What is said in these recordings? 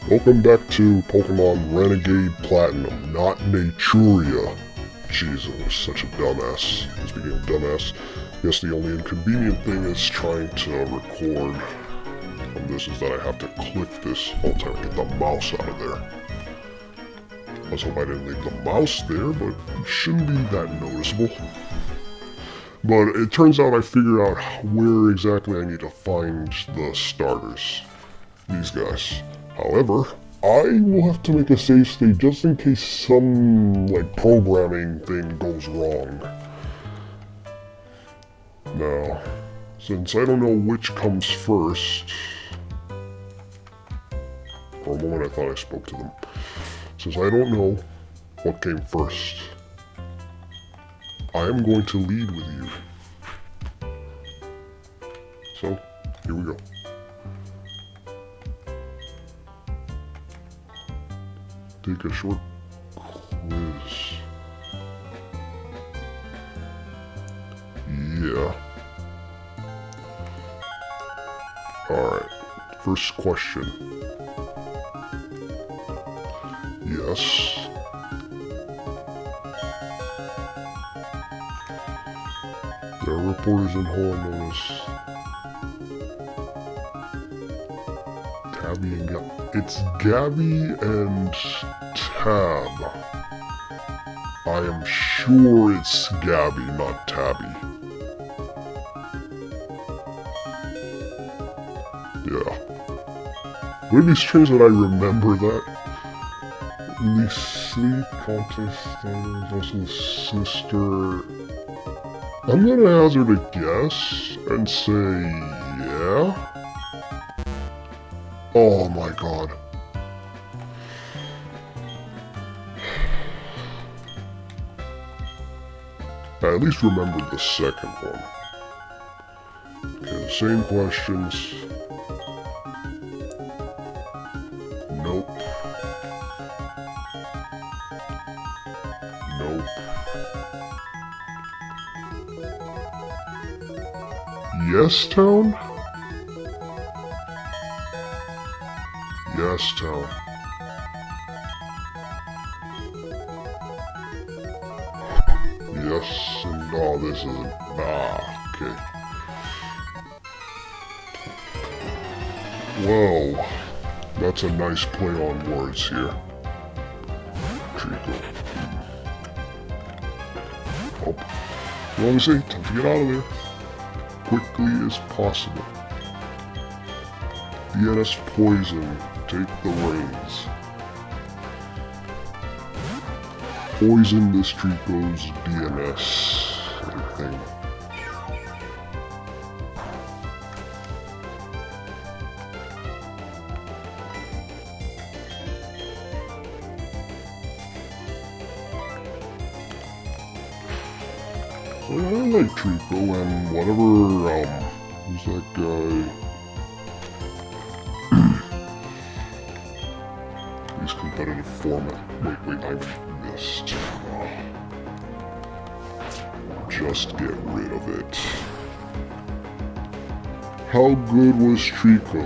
Welcome back to Pokemon Renegade Platinum, not Naturia. Jeez, I was such a dumbass. Speaking of dumbass, I guess the only inconvenient thing is trying to record on this is that I have to click this all the time to get the mouse out of there. Let's hope I didn't leave the mouse there, but it shouldn't be that noticeable. But it turns out I figured out where exactly I need to find the starters. These guys. However, I will have to make a save state just in case some, programming thing goes wrong. Now, since I don't know which comes first... For a moment I thought I spoke to them. Since I don't know what came first, I am going to lead with you. So, here we go. Take a short quiz. Yeah. Alright. First question. Yes. There are reporters in Holland known as Tabby and Gabby. It's Gabby and Tab. I am sure it's Gabby, not Tabby. Yeah. Would it be strange that I remember that? The sleep contest is also the Sinister. I'm gonna hazard a guess and say yeah. Oh my god. I at least remembered the second one. Okay, the same questions. Nope. Nope. Yes, Town? Yes, Town. Yes, and oh, this isn't. Okay. Well, that's a nice play on words here. Trico. Oh, what do I say? Time to get out of there. Quickly as possible. DNS Poison, take the reins. Poison this Trico's DNS thing. So yeah, I like Trico and whatever, who's that guy? These competitive format. Wait, I missed. Just get rid of it. How good was Trico?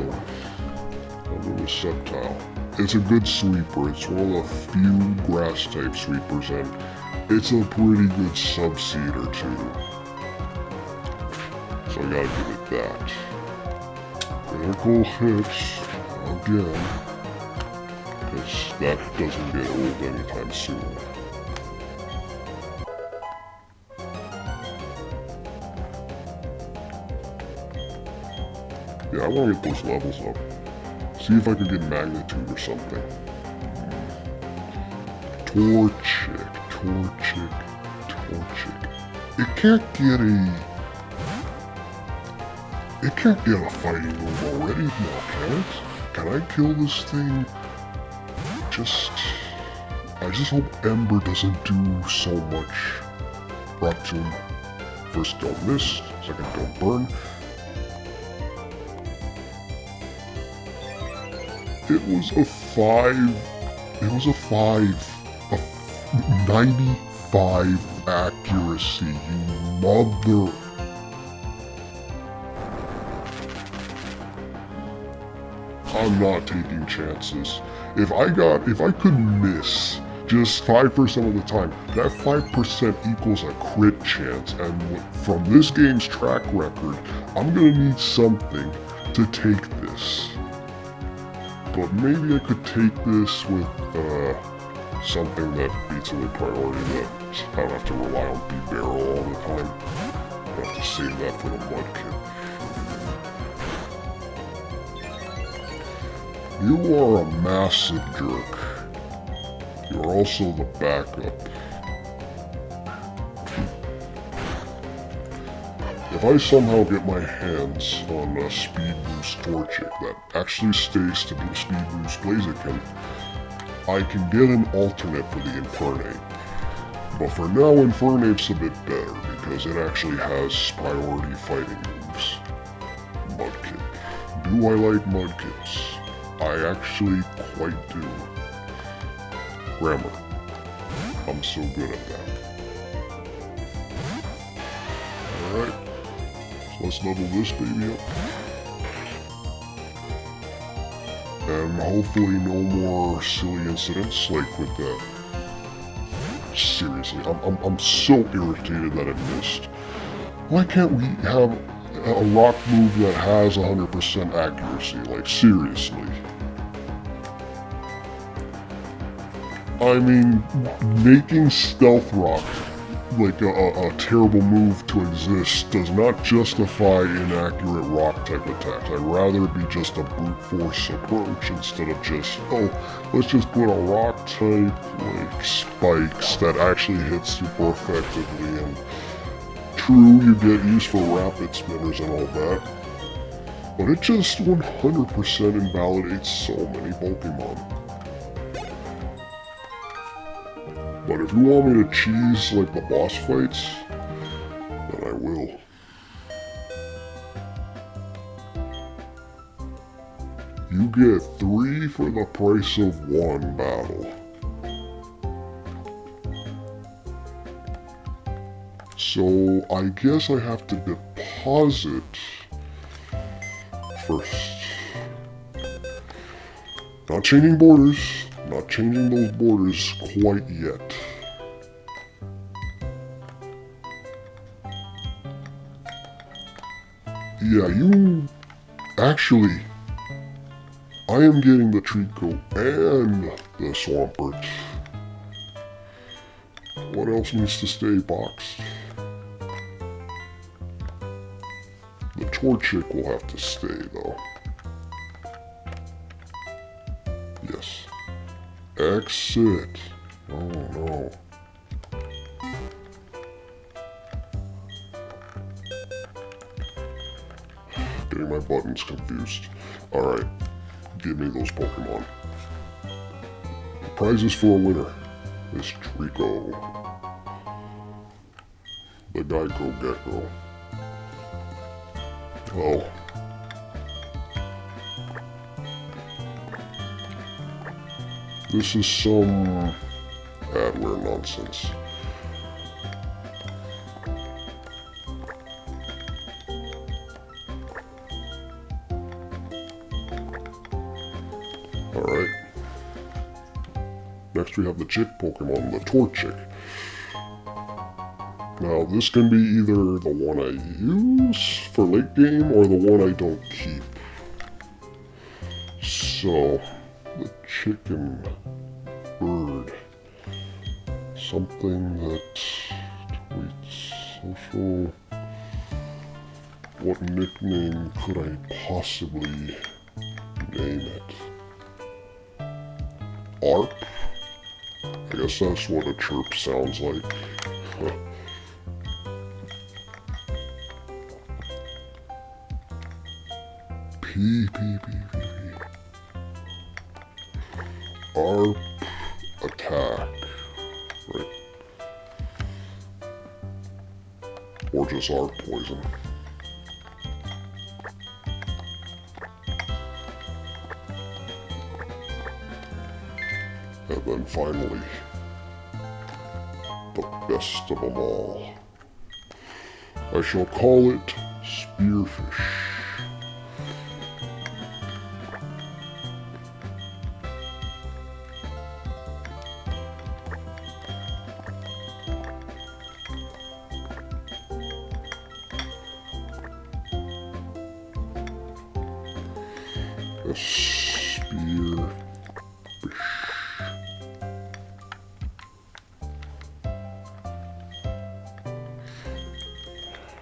How good was Sceptile? It's a good sweeper. It's one of the few grass-type sweepers, and it's a pretty good subseeder too. So I gotta give it that. Critical hits again. Because that doesn't get old anytime soon. Yeah, I want to get those levels up. See if I can get magnitude or something. Torchic. It can't get a fighting move already, now can it? Can I kill this thing? I just hope Ember doesn't do so much. Rock Tomb. First, don't miss. Second, don't burn. It was a 95 accuracy, you mother. I'm not taking chances. If I could miss just 5% of the time, that 5% equals a crit chance, and from this game's track record, I'm gonna need something to take this. But maybe I could take this with, something that beats in the priority that I don't have to rely on B-Barrel all the time. I have to save that for the Mudkip. You are a massive jerk. You're also the backup. If I somehow get my hands on a Speed Boost Torchic that actually stays to be Speed Boost Blaziken, I can get an alternate for the Infernape. But for now, Infernape's a bit better because it actually has priority fighting moves. Mudkip. Do I like Mudkips? I actually quite do. Grammar. I'm so good at that. Alright. So let's level this baby up. And hopefully no more silly incidents like with the... Seriously, I'm so irritated that I missed. Why can't we have a rock move that has 100% accuracy? Like, seriously. I mean, making Stealth Rock like a terrible move to exist does not justify inaccurate rock type attacks. I'd rather it be just a brute force approach instead of just, oh, let's just put a rock type like spikes that actually hit super effectively. And true, you get used for rapid spinners and all that, but it just 100% invalidates so many Pokemon. But if you want me to cheese like the boss fights, then I will. You get 3 for the price of 1 battle. So I guess I have to deposit first. Not changing borders. Not changing those borders quite yet. Yeah, you... Actually, I am getting the Treat Coat and the Swampert. What else needs to stay boxed? The Torchic will have to stay, though. Yes. Exit. Oh no. Getting my buttons confused. Alright. Give me those Pokemon. The prizes for a winner is Trico. The Geico Gecko. Oh. This is some adware nonsense. Alright. Next we have the Chick Pokemon, the Torchic. Now this can be either the one I use for late game or the one I don't keep. So, the chicken bird. Something that tweets social. What nickname could I possibly name it? ARP? I guess that's what a chirp sounds like. P. ARP attack. Right. Or just ARP poison. And then finally, the best of them all. I shall call it Spearfish.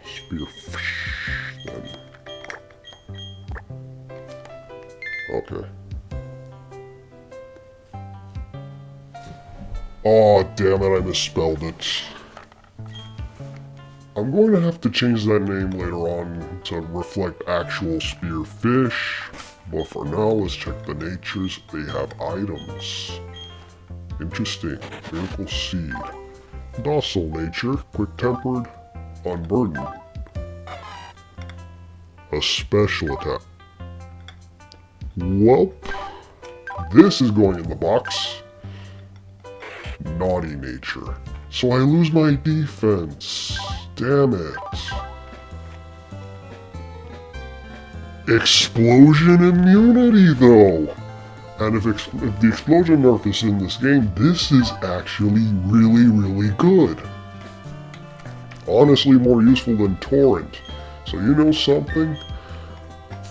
Spear fish. Then. Okay. Oh, damn it, I misspelled it. I'm going to have to change that name later on to reflect actual spearfish. But for now, let's check the natures. They have items. Interesting. Miracle Seed. Docile nature. Quick-tempered. Unburdened. A special attack. Welp. This is going in the box. Naughty nature. So I lose my defense. Damn it. Explosion immunity though. And if the explosion nerf is in this game, this is actually really good. Honestly more useful than Torrent. So you know something?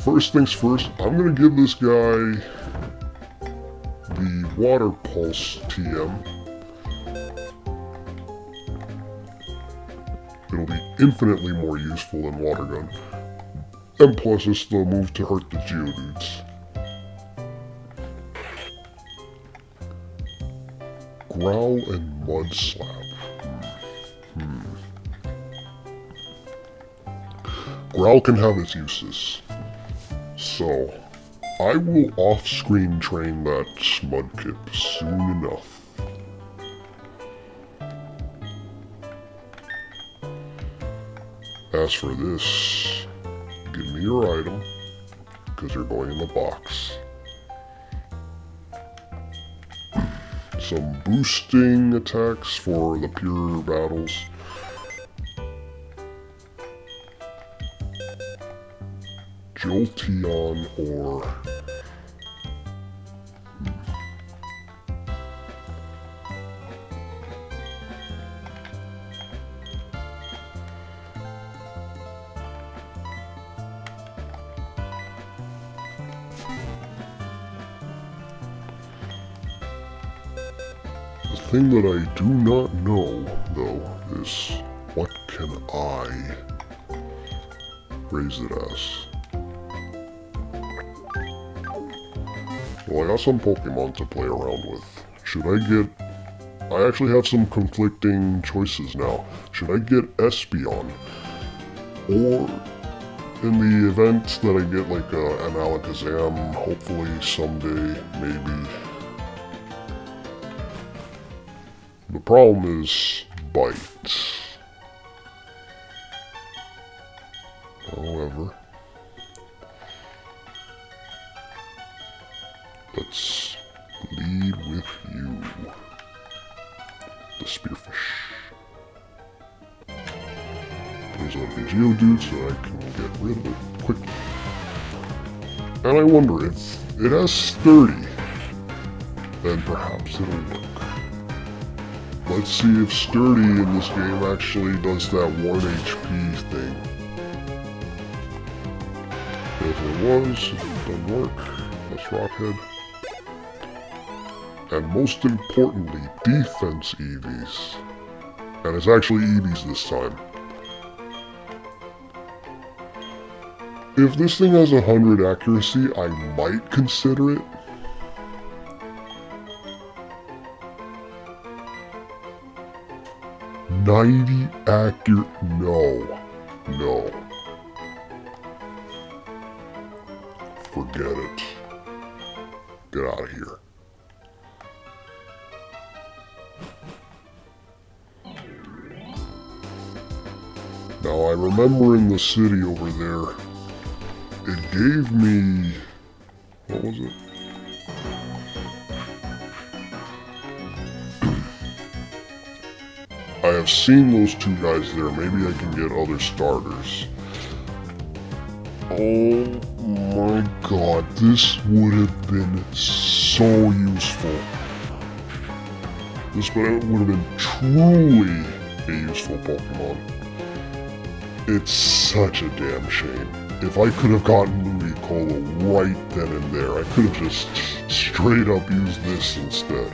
First things first, I'm gonna give this guy the Water Pulse TM. It'll be infinitely more useful than Water Gun. And plus it's the move to hurt the Geodudes. Growl and Mud Slap. Growl can have its uses. So, I will off-screen train that Smudkip soon enough. As for this, give me your item, because you're going in the box. Some boosting attacks for the pure battles. Jolteon or... The thing that I do not know, though, is what can I raise it as? Well, I got some Pokemon to play around with. Should I get... I actually have some conflicting choices now. Should I get Espeon? Or, in the event that I get like an Alakazam, hopefully someday, maybe. The problem is Bite. However, let's lead with you, the Spearfish. There's a Geodude so I can get rid of it quickly. And I wonder if it has Sturdy, then perhaps it'll work. Let's see if Sturdy in this game actually does that 1 HP thing. If it doesn't work, let's Rockhead. And most importantly, defense Eevees. And it's actually Eevees this time. If this thing has 100 accuracy, I might consider it. $90 accurate, no. Forget it. Get out of here. Now I remember in the city over there, it gave me, what was it? I have seen those two guys there. Maybe I can get other starters. Oh my god, this would have been so useful. This would have been truly a useful Pokemon. It's such a damn shame. if I could have gotten Ludicolo right then and there, I could have just straight up used this instead.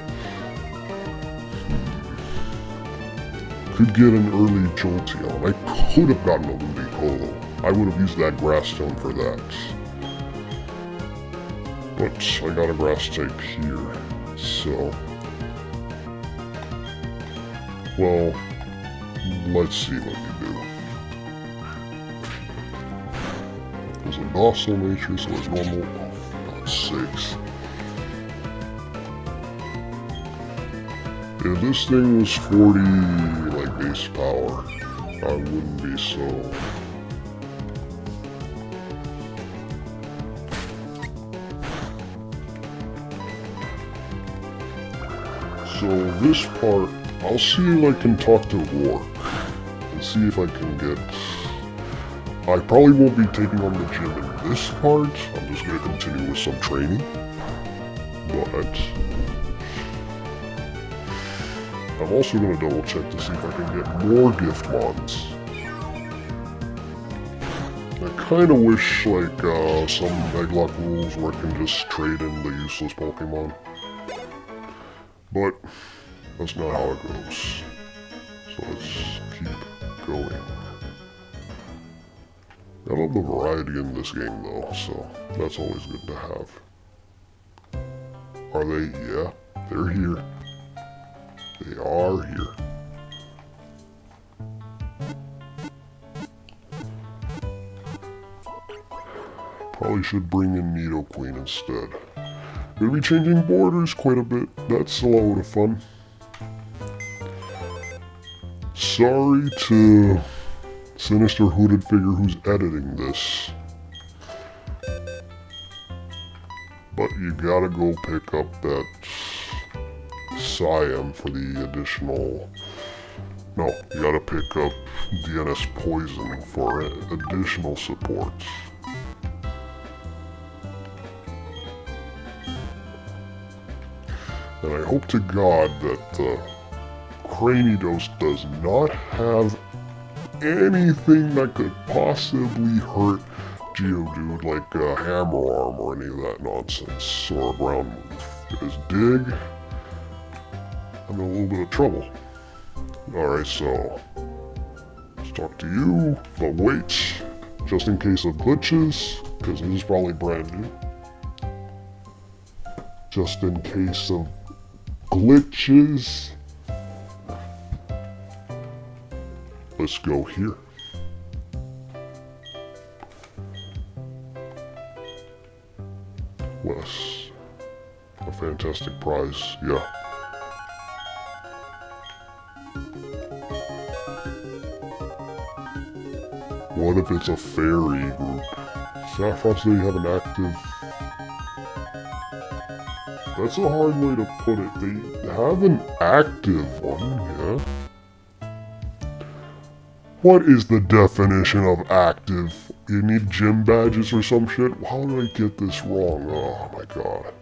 Could get an early Jolteon. I could have gotten a Ludicolo. I would have used that Grass Stone for that. But I got a Grass type here, so... Well, let's see what we do. There's a docile nature, so it's normal. Oh, for God's sakes. If this thing was 40, like, base power, I wouldn't be so... So this part, I'll see if I can talk to Roark, and see if I can get... I probably won't be taking on the gym in this part, I'm just going to continue with some training, but... I'm also going to double check to see if I can get more gift mons. I kind of wish, like, some Nuzlocke rules where I can just trade in the useless Pokemon. But that's not how it goes. So let's keep going. I love the variety in this game though, so that's always good to have. Are they? Yeah, they're here. They are here. Probably should bring in Nidoqueen instead. Gonna be changing borders quite a bit. That's a lot of fun. Sorry to SinisterHoodedFigure who's editing this. But you gotta go pick up that Siam for the additional... No, you gotta pick up DNS Poison for additional support. And I hope to God that Cranidos does not have anything that could possibly hurt Geodude, like Hammer Arm or any of that nonsense, or a ground move. If it's Dig, I'm in a little bit of trouble. Alright, so let's talk to you, but wait, just in case of glitches, because this is probably brand new. Just in case of glitches. Let's go here. Wes. A fantastic prize, yeah. What if it's a fairy group? Saffron City have an active... That's a hard way to put it. They have an active one, yeah? What is the definition of active? You need gym badges or some shit? How did I get this wrong? Oh my god.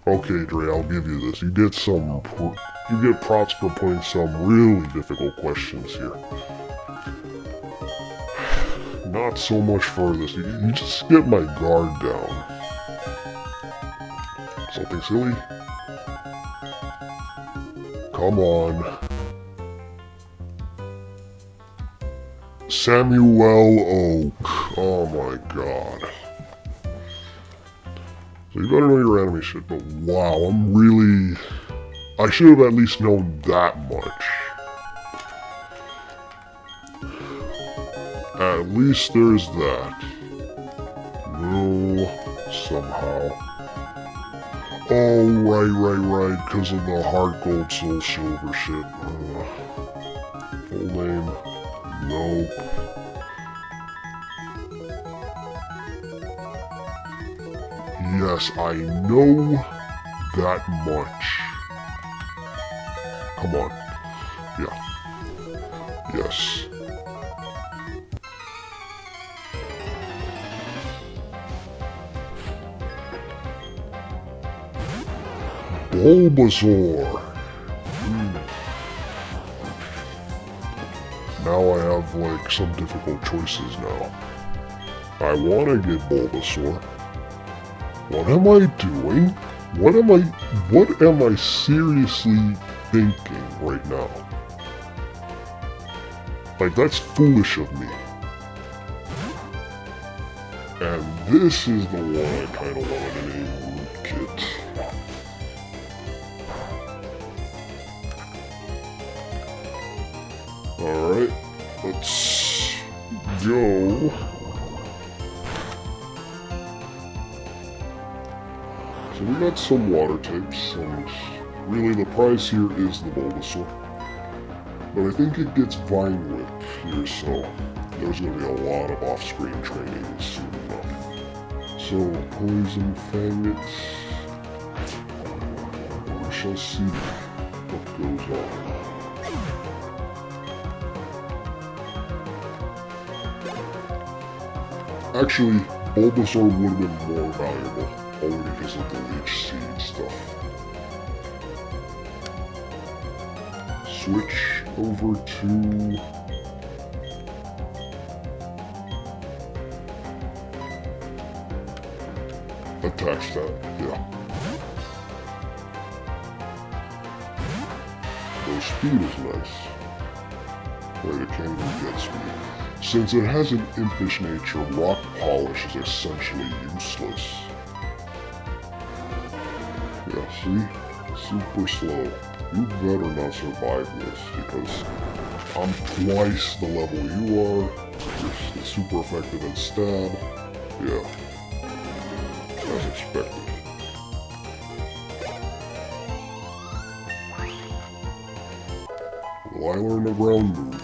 Okay, Dre, I'll give you this. You get props for putting some really difficult questions here. Not so much for this. You just get my guard down. Something silly? Come on. Samuel Oak. Oh my god. So you better know your anime shit, but wow, I should have at least known that much. At least there's that. No, somehow. Oh, right, because of the Heart Gold Soul Silver shit. Full name? Nope. Yes, I know that much. Come on. Yeah. Yes. Bulbasaur. Now I have, like, some difficult choices now. I want to get Bulbasaur. What am I doing? What am I seriously thinking right now? Like, that's foolish of me. And this is the one I kind of wanted to name Rootkit. Alright, let's go. So we got some water types, and really the prize here is the Bulbasaur. But I think it gets Vine Whip here, so there's going to be a lot of off-screen training soon enough. So, Poison Fang it. We shall see what goes on. Actually, Bulbasaur would have been more valuable, only because of the Leech Seed stuff. Switch over to... attach that, yeah. Though speed is nice. Wait, it can't even get speed. Since it has an impish nature, Rock Polish is essentially useless. Yeah, see? Super slow. You better not survive this, because I'm twice the level you are. You're super effective in stab. Yeah. As expected. Will I learn a ground move?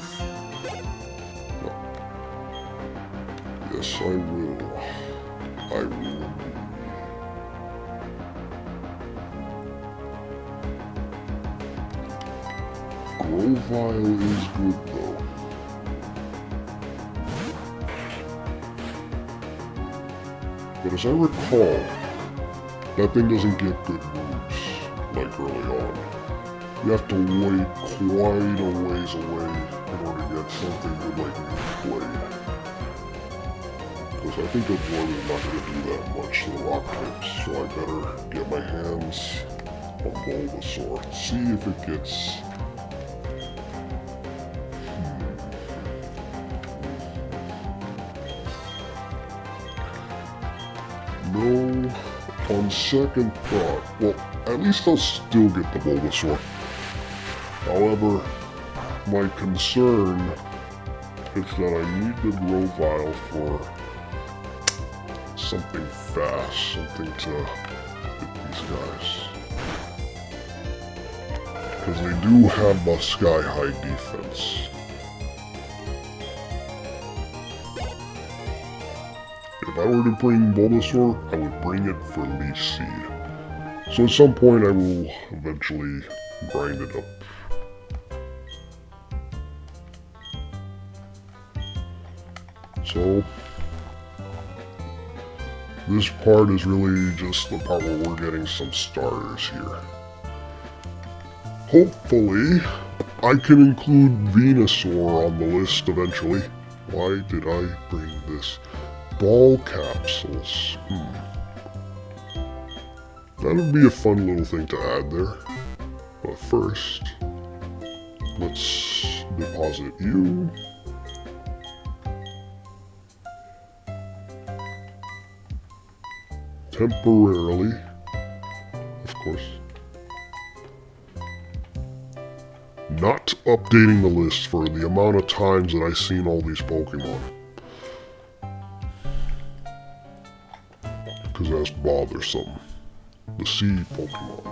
Yes, I will. I will. Grovyle is good though. But as I recall, that thing doesn't get good moves, like early on. You have to wait quite a ways away in order to get something with like new play. Because I think Absorb is not going to do that much to the rock types, so I better get my hands on Bulbasaur. See if it gets... No, on second thought, well, at least I'll still get the Bulbasaur. However, my concern is that I need the Grovyle for something fast, something to hit these guys. Because they do have a sky-high defense. If I were to bring Bulbasaur, I would bring it for Leech Seed. So at some point I will eventually grind it up. So, this part is really just the part where we're getting some starters here. Hopefully, I can include Venusaur on the list eventually. Why did I bring this? Ball capsules. That would be a fun little thing to add there. But first, let's deposit you. Temporarily, of course. Not updating the list for the amount of times that I've seen all these Pokemon. Because that's bothersome. The sea Pokemon.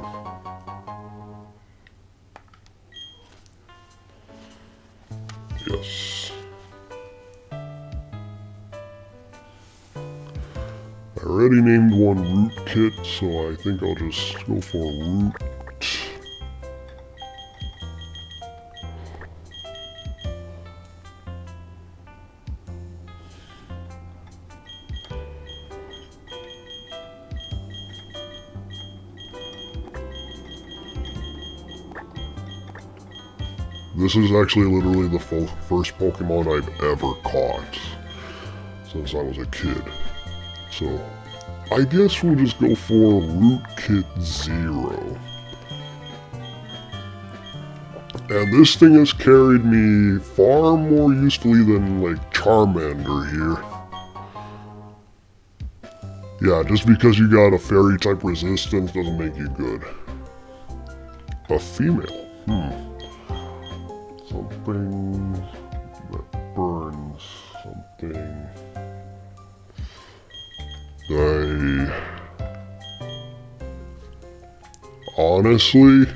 Yes. I already named one Rootkit, so I think I'll just go for Root. This is actually literally the first Pokemon I've ever caught. since I was a kid. So, I guess we'll just go for Rootkit 0. And this thing has carried me far more usefully than, like, Charmander here. Yeah, just because you got a fairy-type resistance doesn't make you good. A female? Something that burns. Something... Honestly...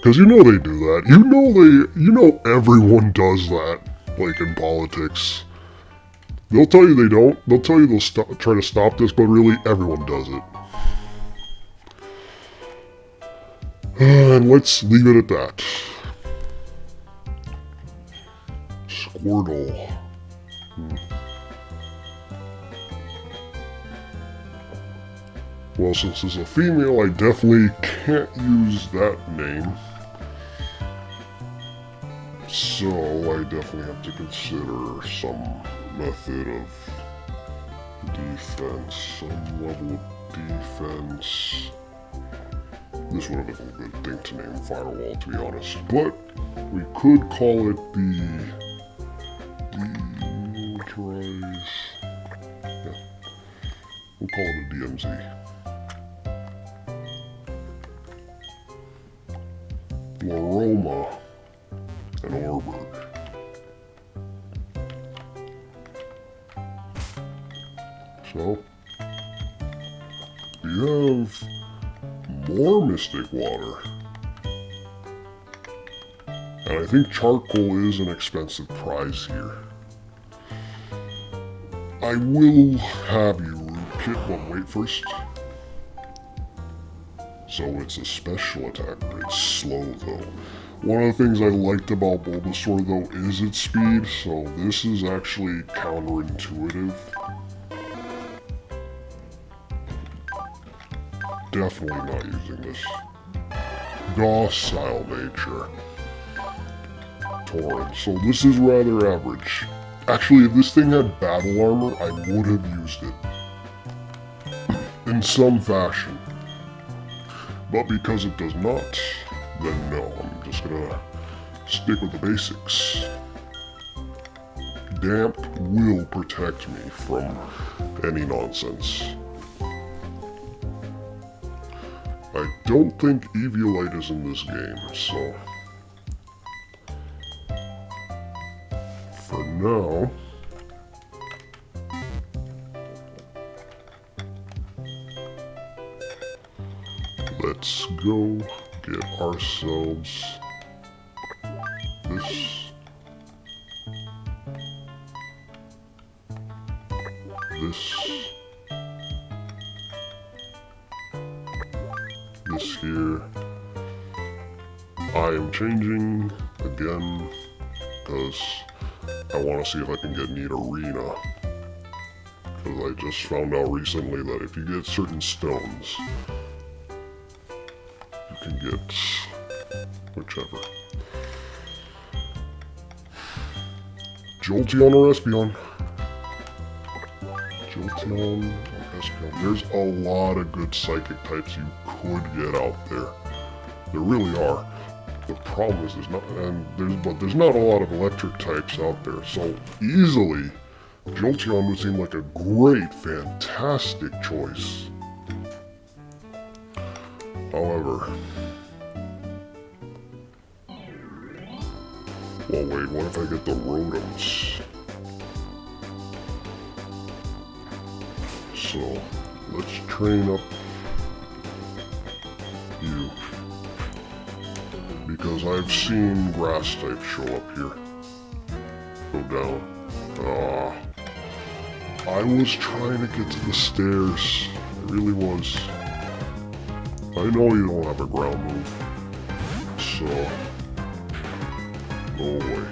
Because you know they do that. You know everyone does that, like in politics. They'll tell you they don't. They'll tell you they'll try to stop this, but really everyone does it. And let's leave it at that. Squirtle. Well, since it's a female, I definitely can't use that name. So I definitely have to consider some method of defense, some level of defense. This would have been a good thing to name Firewall, to be honest. But we could call it the Demilitarize. Yeah, we'll call it a DMZ. Loroma and Orberg. So, you have more Mystic Water. And I think Charcoal is an expensive prize here. I will have you Rootkit, but wait first. So it's a special attacker, it's slow though. One of the things I liked about Bulbasaur though is its speed, so this is actually counterintuitive. Definitely not using this. Docile nature. Torrent, so this is rather average. Actually, if this thing had battle armor, I would have used it. In some fashion. But because it does not, then no, I'm just gonna stick with the basics. Damp will protect me from any nonsense. I don't think Eviolite is in this game, so... For now... Let's go get ourselves this, this here. I am changing again because I want to see if I can get neat arena. Because I just found out recently that if you get certain stones, can get whichever. Jolteon or Espeon. Jolteon or Espeon. There's a lot of good psychic types you could get out there. There really are. The problem is there's not a lot of electric types out there. So easily, Jolteon would seem like a great, fantastic choice. However, well wait, what if I get the Rotoms? So, let's train up you. Because I've seen grass type show up here. Go down. I was trying to get to the stairs. I really was. I know you don't have a ground move, so no way.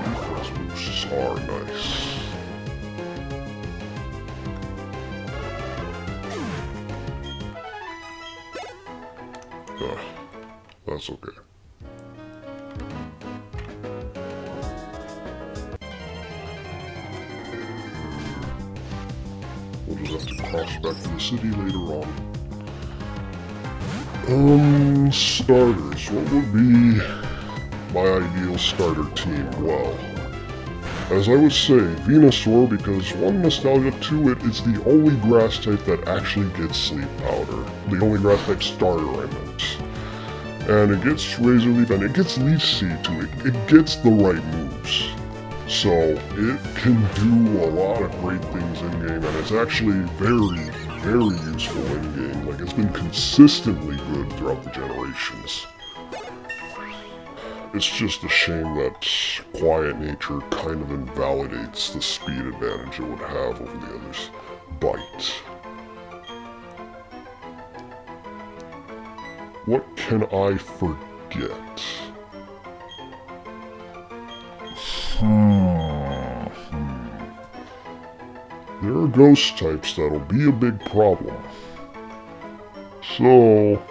Defense boosts are nice. That's okay. We'll just have to cross back to the city later on. Starters. What would be my ideal starter team? Well, as I would say, Venusaur, because one, nostalgia, two, it is the only grass type that actually gets Sleep Powder. The only grass type starter, I meant. And it gets Razor Leaf, and it gets Leaf Seed too. It gets the right moves. So, it can do a lot of great things in-game, and it's actually very, very useful in-game. Like, it's been consistently good throughout the generations. It's just a shame that Quiet Nature kind of invalidates the speed advantage it would have over the others. Bite. What can I forget? There are ghost types that'll be a big problem. So,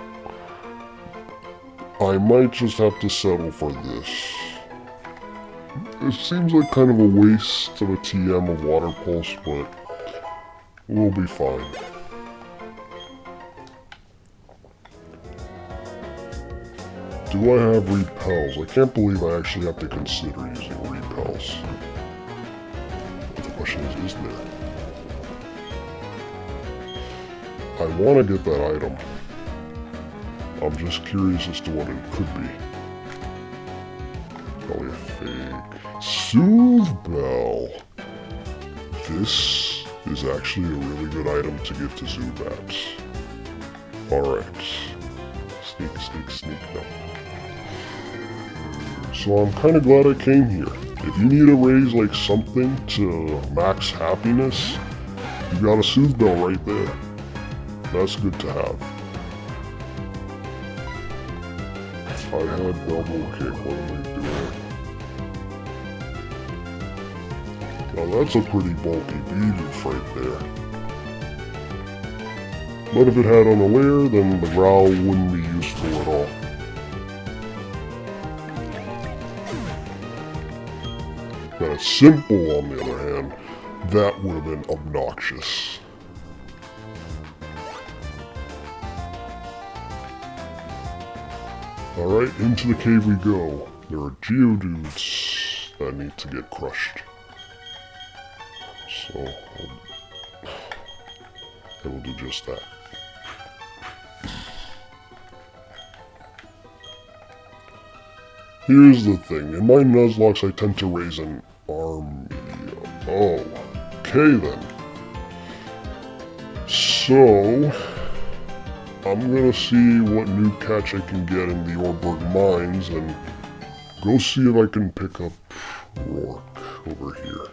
I might just have to settle for this. It seems like kind of a waste of a TM of Water Pulse, but we'll be fine. Do I have repels? I can't believe I actually have to consider using repels. But the question is there? I want to get that item. I'm just curious as to what it could be. Probably a fake. Soothe Bell. This is actually a really good item to give to Zubats. Alright. Sneak, sneak, sneak. No. So I'm kind of glad I came here. If you need to raise like something to max happiness, you got a Soothe Bell right there. That's good to have. I had double kick, what am I doing? Now that's a pretty bulky Bidoof right there. But if it had Unaware, then the Growl wouldn't be useful at all. Now Simple, on the other hand, that would have been obnoxious. Alright, into the cave we go. There are Geodudes that need to get crushed. So, I will do just that. Here's the thing, in my Nuzlocke I tend to raise an army. Oh, okay then. So, I'm gonna see what new catch I can get in the Orberg Mines and go see if I can pick up Roark over here.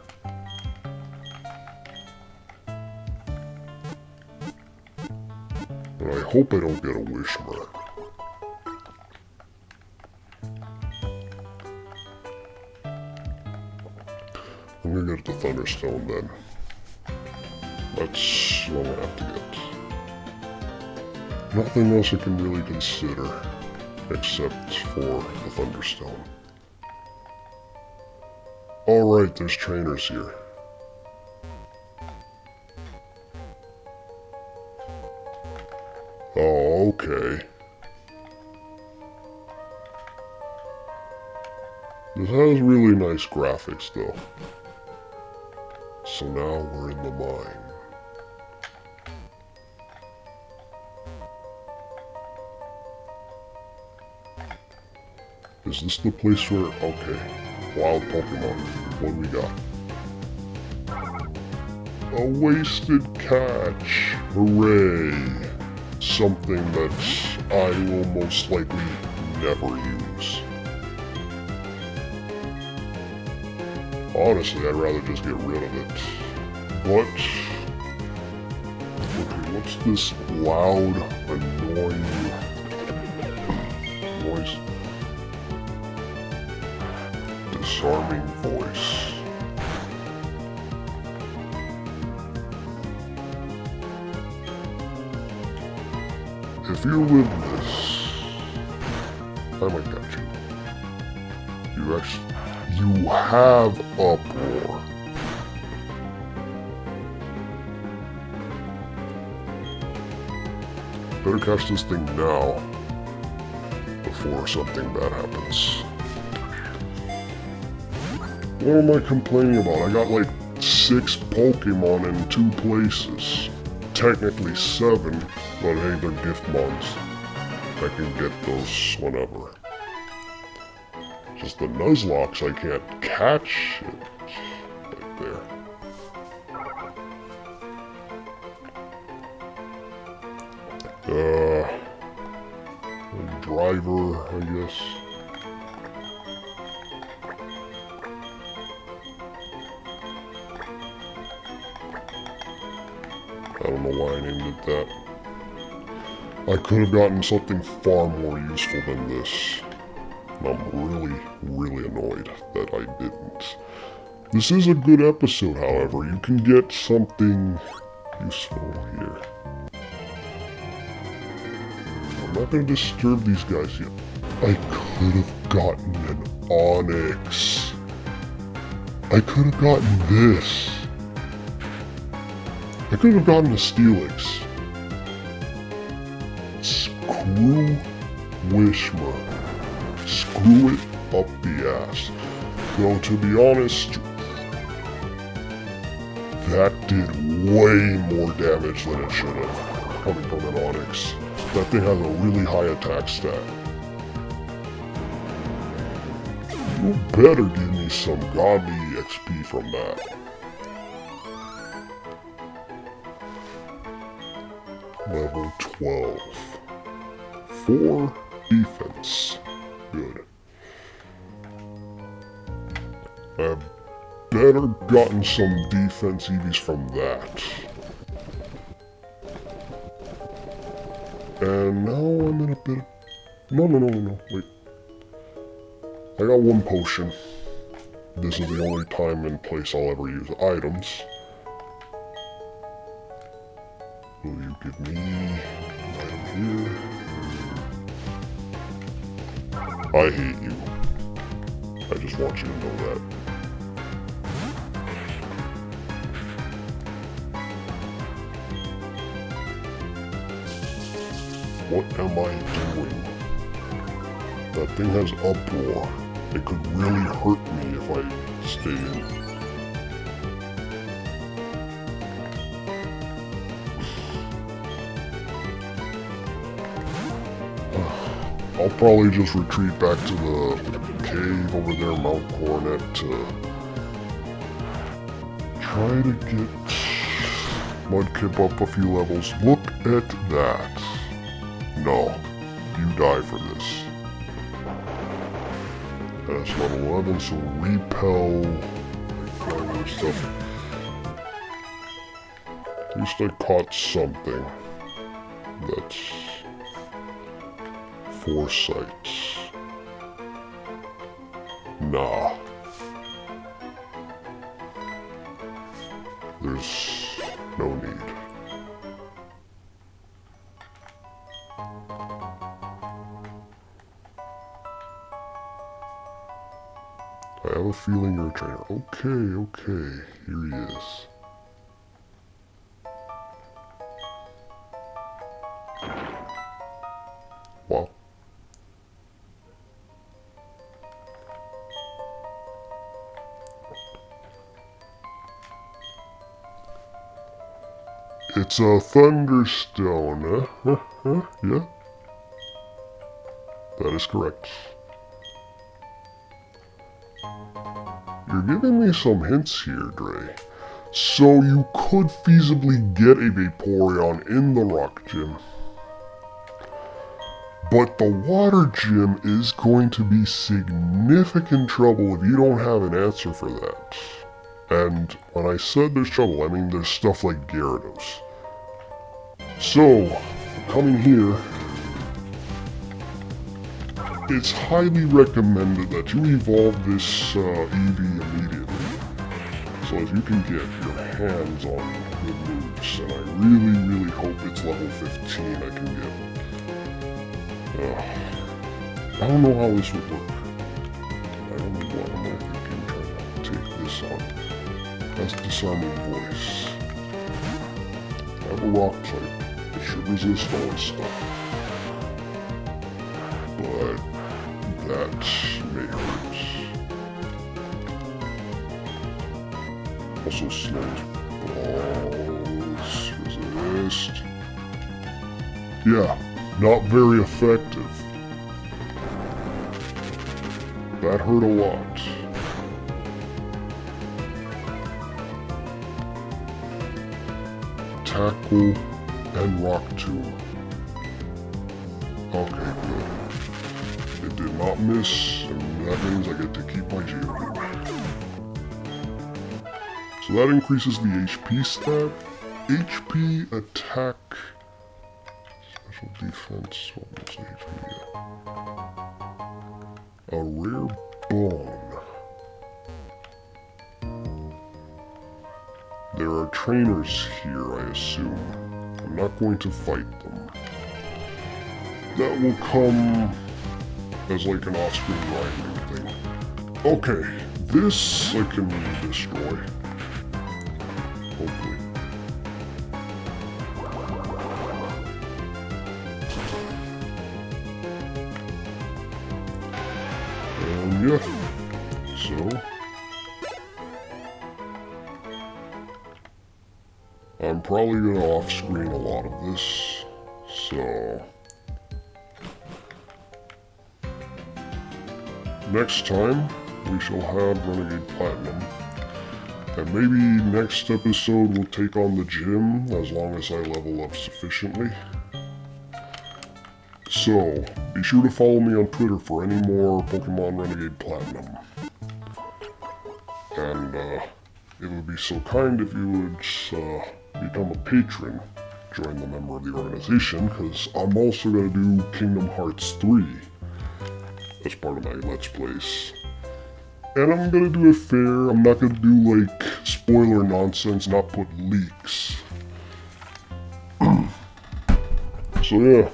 And I hope I don't get a Wishmer. I'm gonna get the Thunderstone then. That's what I'm gonna have to get. Nothing else I can really consider except for the Thunderstone. Alright, there's trainers here. Oh, okay. This has really nice graphics though. So now we're in the mine. Is this the place where... okay. Wild Pokemon. What do we got? A wasted catch. Hooray. Something that I will most likely never use. Honestly, I'd rather just get rid of it. But... okay, What's this loud, annoying noise? Disarming voice. If you live this, I might catch you. You have uproar. Better catch this thing now before something bad happens. What am I complaining about? I got like 6 Pokemon in 2 places. Technically 7, but hey, they're gift mons. I can get those whenever. Just the Nuzlocks I can't catch it right there. Driver, I guess. I don't know why I named it that. I could have gotten something far more useful than this. And I'm really annoyed that I didn't. This is a good episode, however. You can get something useful here. I'm not going to disturb these guys yet. I could have gotten an Onyx. I could have gotten this. I could have gotten a Steelix. Screw Wishma. Screw it up the ass. Though, to be honest, that did way more damage than it should have, coming from an Onyx. That thing has a really high attack stat. You better give me some godly XP from that. Level 12. 4 defense. Good. I've better gotten some defense EVs from that. And now I'm in a bit of... No, wait. I got 1 potion. This is the only time and place I'll ever use items. Will you give me an item here? I hate you. I just want you to know that. What am I doing? That thing has uproar. It could really hurt me if I stay in. I'll probably just retreat back to the cave over there, Mount Coronet, to try to get Mudkip up a few levels. Look at that. No, you die for this. That's level 11, so repel, like stuff. At least I caught something. That's foresight. Nah. There's no need. I have a feeling you're a trainer. Okay, here he is. Wow. It's a Thunderstone, huh? Yeah? That is correct. You're giving me some hints here, Dre. So you could feasibly get a Vaporeon in the Rock Gym. But the Water Gym is going to be significant trouble if you don't have an answer for that. And when I said there's trouble, I mean there's stuff like Gyarados. So, coming here, it's highly recommended that you evolve this Eevee immediately, so as you can get your hands on good moves, and I really hope it's level 15 I can get. I don't know how this would work. I don't know what am I thinking, trying to take this on. That's disarming voice. I have a rock type. It should resist all this stuff. But that may hurt. Also slows balls. Resist. Yeah, not very effective. That hurt a lot. Tackle and Rock Tomb. Okay, good. It did not miss, and that means I get to keep my Geodude. So that increases the HP stat. HP, attack, special defense, what was the HP? A rare bone. There are trainers here, I assume. I'm not going to fight them. That will come as like an off-screen grinding thing. Okay, this I can destroy. Hopefully. Yeah, so I'm probably gonna off-screen a lot of this, so next time we shall have Renegade Platinum, and maybe next episode we'll take on the gym as long as I level up sufficiently. So, be sure to follow me on Twitter for any more Pokemon Renegade Platinum. And, it would be so kind if you would, become a patron, join the member of the organization, because I'm also going to do Kingdom Hearts 3 as part of my Let's Plays. And I'm going to do it fair, I'm not going to do, like, spoiler nonsense, not put leaks. So yeah.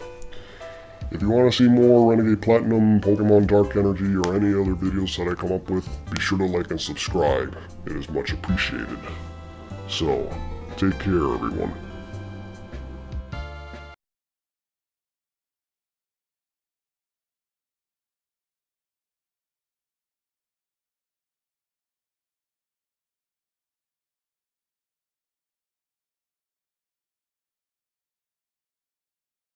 If you want to see more Renegade Platinum, Pokemon Dark Energy, or any other videos that I come up with, be sure to like and subscribe. It is much appreciated. So, take care everyone.